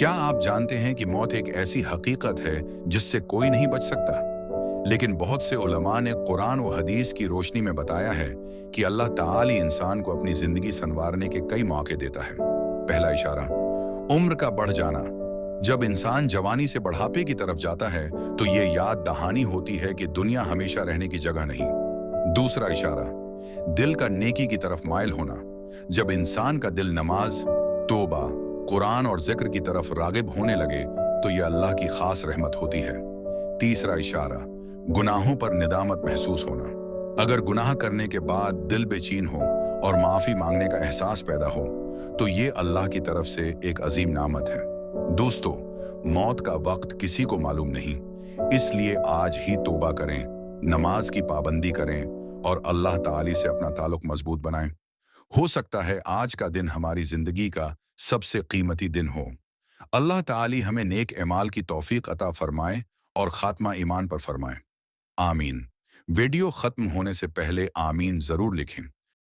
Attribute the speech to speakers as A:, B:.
A: क्या आप जानते हैं कि मौत एक ऐसी हकीकत है जिससे कोई नहीं बच सकता? लेकिन बहुत से उलमा ने कुरान व हदीस की रोशनी में बताया है कि अल्लाह ताला इंसान को अपनी जिंदगी संवारने के कई मौके देता है। पहला इशारा, उम्र का बढ़ जाना। जब इंसान जवानी से बढ़ापे की तरफ जाता है तो ये याद दहानी होती है कि दुनिया हमेशा रहने की जगह नहीं। दूसरा इशारा, दिल का नेकी की तरफ माइल होना। जब इंसान का दिल नमाज, तौबा, कुरान और जिक्र की तरफ रागिब होने लगे तो यह अल्लाह की खास रहमत होती है। तीसरा इशारा, गुनाहों पर निदामत महसूस होना। अगर गुनाह करने के बाद दिल बेचैन हो और माफी मांगने का एहसास पैदा हो तो ये अल्लाह की तरफ से एक अजीम नामत है। दोस्तों, मौत का वक्त किसी को मालूम नहीं, इसलिए आज ही तौबा करें, नमाज की पाबंदी करें और अल्लाह ताला से अपना ताल्लुक मजबूत बनाएं। हो सकता है आज का दिन हमारी जिंदगी का सबसे कीमती दिन हो। अल्लाह ताला हमें नेक एमाल की तौफीक अता फरमाए और खात्मा ईमान पर फरमाए। आमीन। वीडियो खत्म होने से पहले आमीन जरूर लिखें।